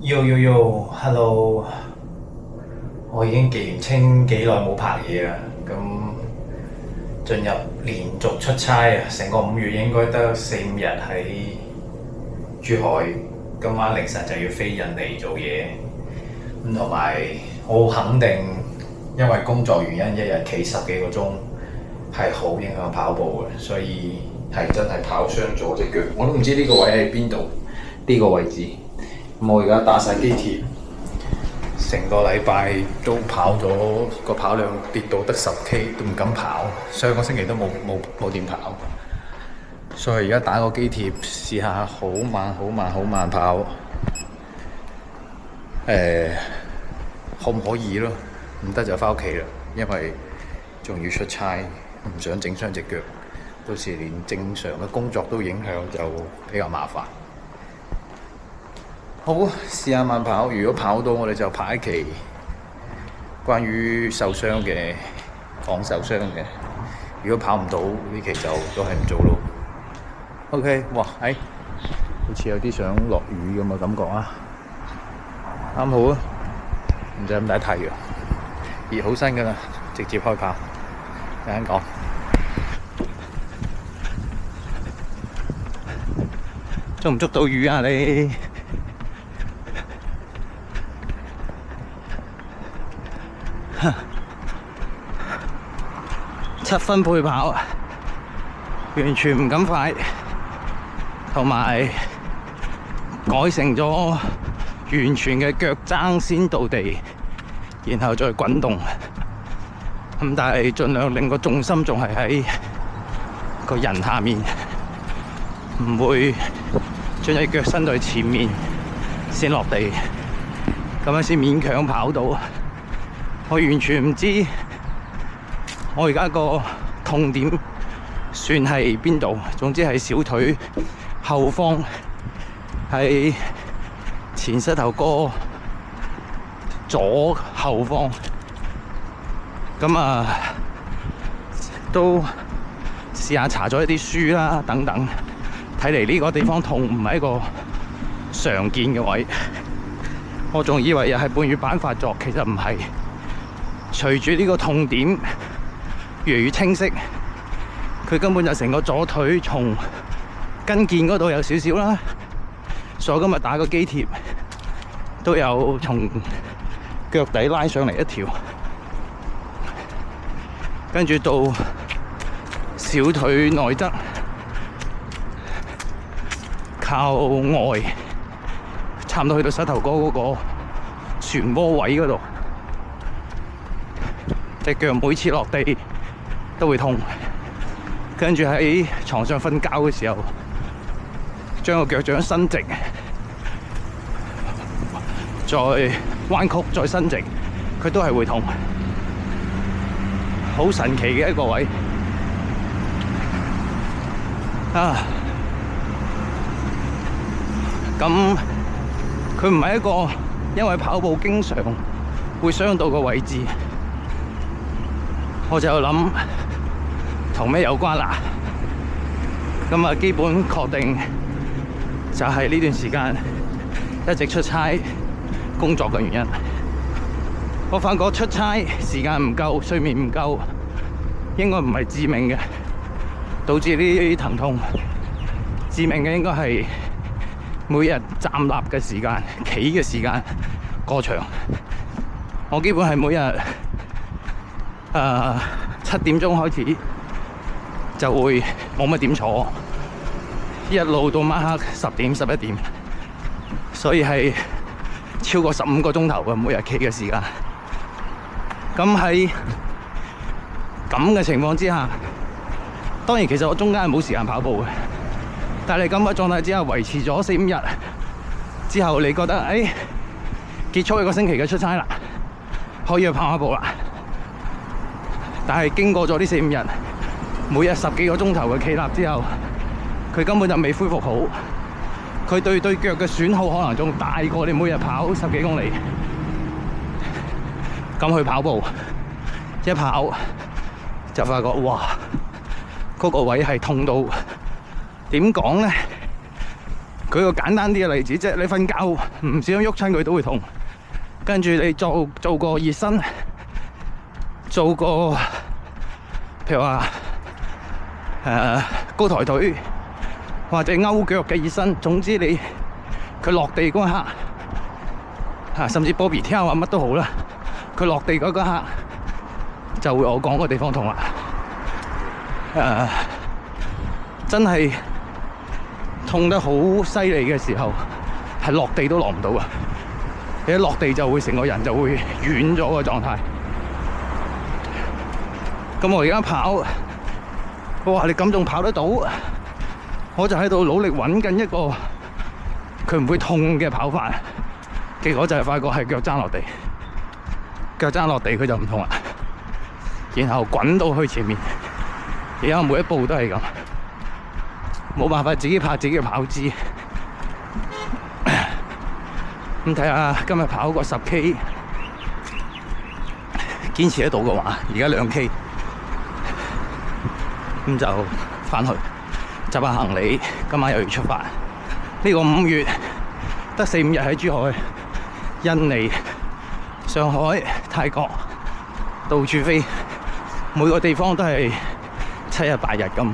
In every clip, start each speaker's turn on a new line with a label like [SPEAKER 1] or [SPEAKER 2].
[SPEAKER 1] Hello，我已經記唔清幾耐冇拍嘢啦。咁進入連續出差啊，成個5月應該得4、5日喺珠海，今晚凌晨就要飛印尼做嘢。咁同埋我好肯定，因為工作原因，一日企10幾個鐘係好影響跑步嘅，所以係真係跑傷咗隻腳。我都唔知呢個位喺邊度，呢個位置。咁我而家搭晒機鐵，成個禮拜都跑咗，個跑量跌到得10K，都唔敢跑。上個星期都冇點跑，所以而家打個機鐵試下好慢跑，可唔可以咯？唔得就翻屋企啦，因為仲要出差，唔想整傷隻腳，到時連正常嘅工作都影響，就比較麻煩。好，試下慢跑。如果跑到，我哋就拍一期關於受傷嘅，講受傷嘅。如果跑唔到呢期就都係唔做咯。OK， 哇，好似有啲想落雨咁嘅感覺啊！啱好啊，唔使咁大太陽，熱好身㗎啦，直接開跑。有人講，捉唔捉到魚啊你？7分配跑，完全唔敢快，同埋改成咗完全嘅腳踭先到地，然後再滾動。咁但係盡量令個重心仲係喺個人下面，唔會將隻腳伸到前面先落地，咁樣先勉強跑到。我完全唔知我而家個痛點算係邊度，總之係小腿後方，喺前膝頭哥左後方。咁啊，都試下查咗一啲書啦，等等。睇嚟呢個地方痛唔係一個常見嘅位，我仲以為又係半月板發作，其實唔係。隨住呢個痛點越嚟越清晰，佢根本就成個左腿從跟腱嗰度有少少啦，所以我今日打個機貼都有從腳底拉上嚟一條，跟住到小腿內側靠外，差唔多去到膝頭哥嗰個漩渦位嗰度。隻腳每次落地都會痛，跟住喺床上瞓覺嘅時候，將個腳掌伸直，再彎曲，再伸直，佢都係會痛，好神奇嘅一個位啊！咁佢唔係一個因為跑步經常會傷到嘅位置。我就諗同咩有關啦？咁啊，基本確定就係呢段時間一直出差工作嘅原因。我發覺出差時間唔夠，睡眠唔夠，應該唔係致命嘅，導致呢啲疼痛。致命嘅應該係每日站立嘅時間、企嘅時間過長。我基本係每日7點鐘開始就會冇乜點坐，一路到晚黑10點11點，所以係超過15個鐘頭嘅每日企嘅時間。咁喺咁嘅情況之下，當然其實我中間係冇時間跑步嘅，但係你咁嘅狀態之下維持咗4、5日之後，你覺得結束一個星期嘅出差啦，可以去跑下步啦。但係經過咗呢4、5日，每日10幾個鐘頭嘅企立之後，佢根本就未恢復好。佢對腳嘅損耗可能仲大過你每日跑10幾公里。咁去跑步，一跑就發覺哇，嗰個位係痛到點講呢？
[SPEAKER 2] 舉個簡單啲嘅例子，即係你瞓覺唔小心喐親佢都會痛，跟住你做個熱身，做個譬如話高抬腿或者勾腳嘅熱身，總之佢落地嗰一刻甚至波比跳啊乜都好啦，佢落地嗰一刻就會我講個地方痛啦。真係痛得好犀利嘅時候，係落地都落唔到啊！你一落地就會成個人就會軟咗個狀態。咁我而家跑，哇！你咁仲跑得到？我就喺度努力揾緊一個佢唔會痛嘅跑法。結果就係發覺係腳踭落地，腳踭落地佢就唔痛啦。然後滾到去前面，而家每一步都係咁。冇辦法自己拍自己嘅跑姿，咁睇下今日跑個10K， 堅持得到嘅話，而家2K， 咁就返去執下行李，今晚又要出發。呢個5月得4-5日喺珠海、印尼、上海、泰國到處飛，每個地方都係7日8日咁。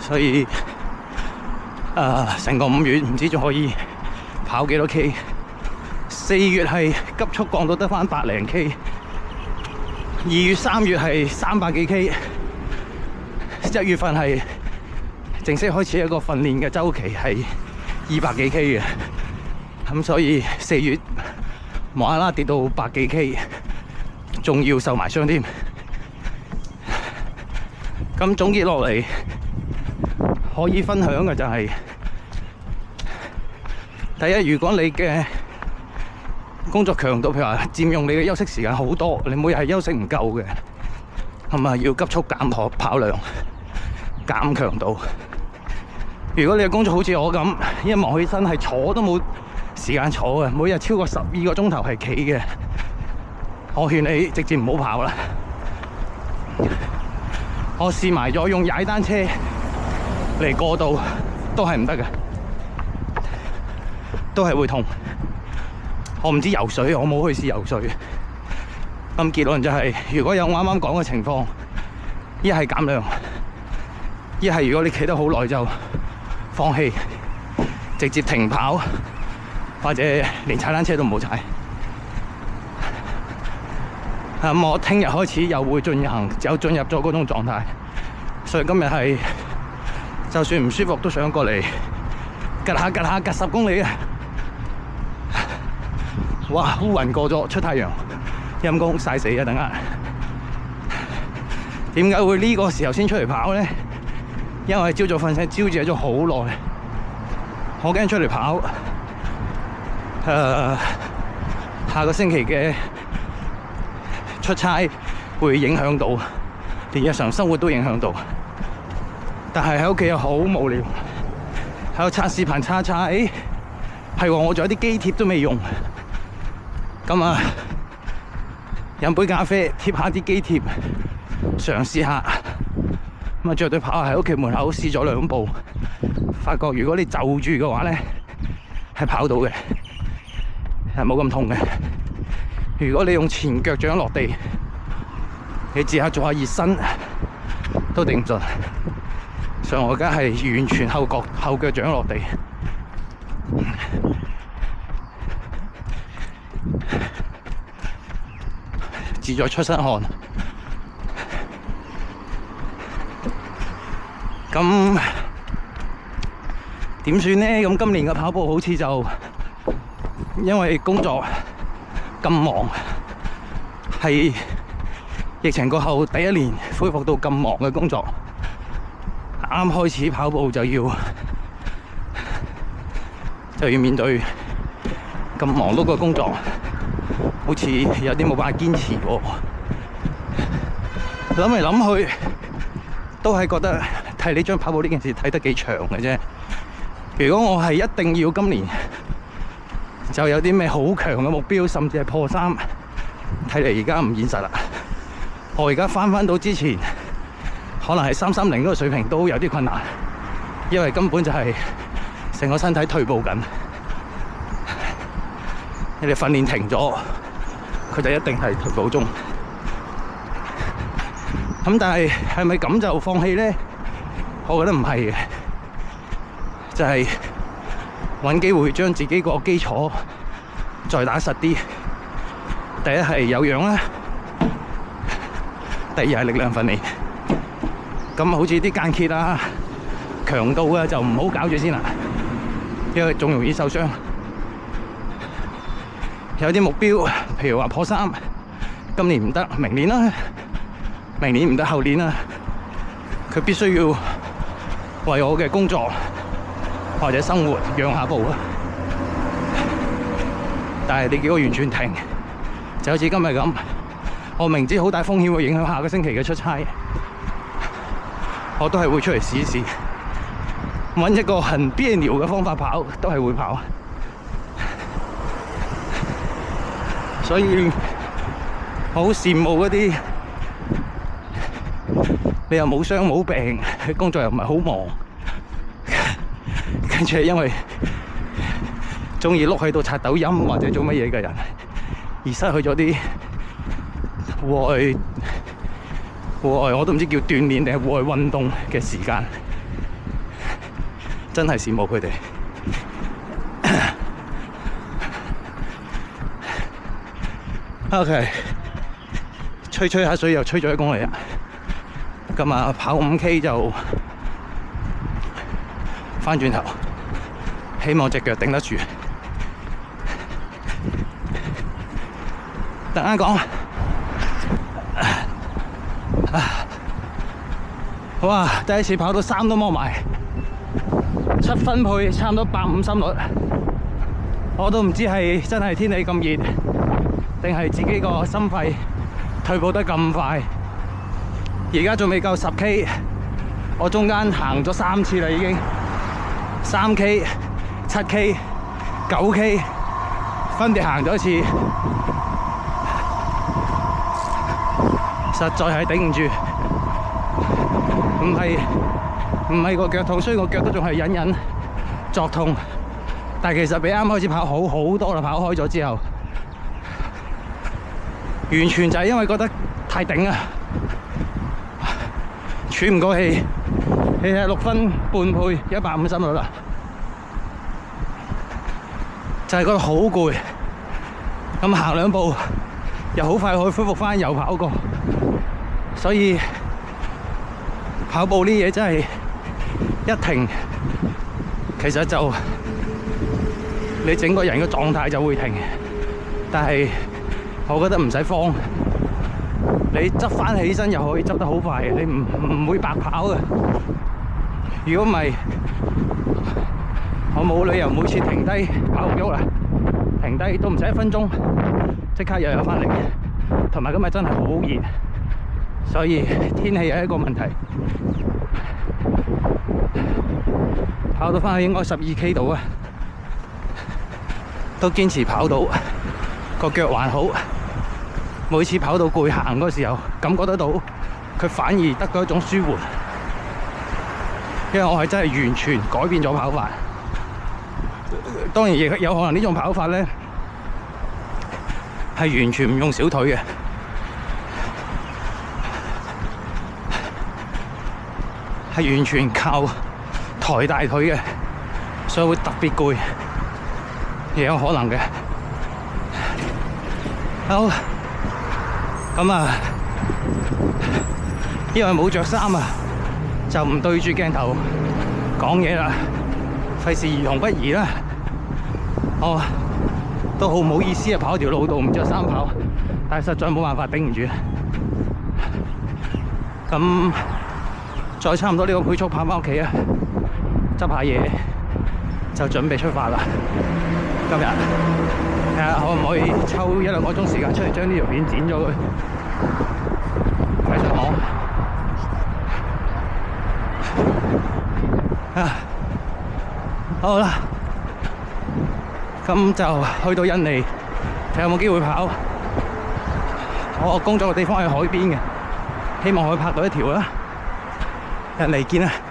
[SPEAKER 2] 所以成個5月唔知仲可以跑幾多 K。4月係急速降到得返百零 K， 2月3月係300幾 K， 1月份係正式開始一個訓練嘅週期係200幾 K 嘅，咁所以4月無啦啦跌到100幾 K， 仲要受埋傷添。咁總結落嚟，可以分享嘅就係，第一，如果你嘅工作強度，譬如話佔用你嘅休息時間好多，你每日係休息唔夠嘅，係咪要急速減跑量、減強度？如果你嘅工作好似我咁，一望起身係坐都冇時間坐嘅，每日超過12個鐘頭係企嘅，我勸你直接唔好跑啦。我試埋咗用踩單車嚟過渡，都係唔得嘅，都係會痛。我唔知游水，我冇去試游水。咁結論就係，如果有我啱啱講嘅情況，一係減量，一係如果你企得好耐就放棄，直接停跑，或者連踩單車都唔好踩。咁我聽日開始又會進入咗嗰種狀態，所以今日係就算唔舒服都想過嚟趌下趌10公里啊！哇，烏雲過咗，出太陽，陰公曬死啊！等下點解會呢個時候先出嚟跑呢？因為朝早瞓醒，招致咗好耐，我驚出嚟跑，下個星期嘅出差會影響到，連日常生活都影響到。但係喺屋企又好無聊，喺度刷視頻刷，係喎，我仲有啲機貼都未用。咁啊，飲杯咖啡，貼下啲機貼，嘗試下。咁啊，着對跑鞋喺屋企門口試咗2步，發覺如果你就住嘅話咧，係跑到嘅，係冇咁痛嘅。如果你用前腳掌落地，你試下做下熱身，都頂唔順。所以我而家係完全後腳掌落地。自在出身汗，咁點算呢？咁今年嘅跑步好似就因為工作咁忙，係疫情過後第1年恢復到咁忙嘅工作，啱開始跑步就要面對咁忙碌嘅工作。好似有啲冇辦法堅持喎，諗嚟諗去都係覺得睇你張跑步呢件事睇得幾長嘅啫。如果我係一定要今年就有啲咩好強嘅目標，甚至係破3，睇嚟而家唔現實啦。我而家翻到之前可能係330嗰個水平都有啲困難，因為根本就係成個身體退步緊。你哋訓練停咗，佢就一定係退步中。咁但係係咪咁就放棄呢？我覺得唔係嘅，就係揾機會將自己個基礎再打實啲。第一係有氧啦，第二係力量訓練。咁好似啲間歇啊、強度啊，就唔好搞住先啦，因為仲容易受傷。有啲目標，譬如話破3，今年唔得，明年啦，明年唔得，後年啦。佢必須要為我嘅工作或者生活讓下步啊！但係你叫我完全停，就好似今日咁，我明知好大風險會影響下個星期嘅出差，我都係會出嚟試一試，揾一個很別扭嘅方法跑，都係會跑。所以我好羨慕嗰啲你又冇傷冇病，工作又唔係好忙，跟住因為中意碌喺度刷抖音或者做乜嘢嘅人，而失去咗啲戶外我都唔知叫鍛鍊定係戶外運動嘅時間，真係羨慕佢哋。OK， 吹下水又吹咗1公里啦。今日跑5K 就返轉頭，希望隻腳頂得住。突然間講，哇！第一次跑到衫都剝埋，7分配差唔多150心率，我都唔知係真係天氣咁熱，定係自己個心肺退步得咁快。而家仲未夠10K， 我中間行咗3次啦，已經3K、7K、9K 分別行咗一次，實在係頂唔住。唔係個腳痛，雖然個腳都仲係隱隱作痛，但係其實比啱開始跑好多啦。跑開咗之後，完全就係因為覺得太頂啊！喘唔過氣，你睇6分半配150心率啦，就係覺得好攰。咁行2步又好快可以恢復翻，又跑過。所以跑步呢嘢真係一停，其實就你整個人嘅狀態就會停。但係我覺得唔使慌。你執翻起身又可以執得好快嘅，你唔會白跑嘅。如果唔係，我冇理由每次停低跑唔喐啦，停低都唔使1分鐘，即刻又有翻嚟。同埋今日真係好熱，所以天氣係一個問題。跑到翻去應該12K 度啊，都堅持跑到，個腳還好。每次跑到攰行嗰時候，感覺得到佢反而得到一種舒緩，因為我係真係完全改變咗跑法。當然亦有可能呢種跑法呢係完全唔用小腿嘅，係完全靠抬大腿嘅，所以會特別攰，亦有可能嘅。好。咁啊，因為冇着衫啊，就唔對住鏡頭講嘢啦，費事兒童不宜啦。哦，都好唔好意思啊，跑條路度唔着衫跑，但係實在冇辦法，頂唔住。咁再差唔多呢個配速跑翻屋企啊，執下嘢就準備出發啦。今日睇下可唔可以抽1-2個鐘時間出嚟，將呢條片剪咗佢，睇上網。好啦，咁就去到印尼，睇下有冇機會跑。我工作嘅地方係海邊嘅，希望可以拍到一條啦。印尼見啦〜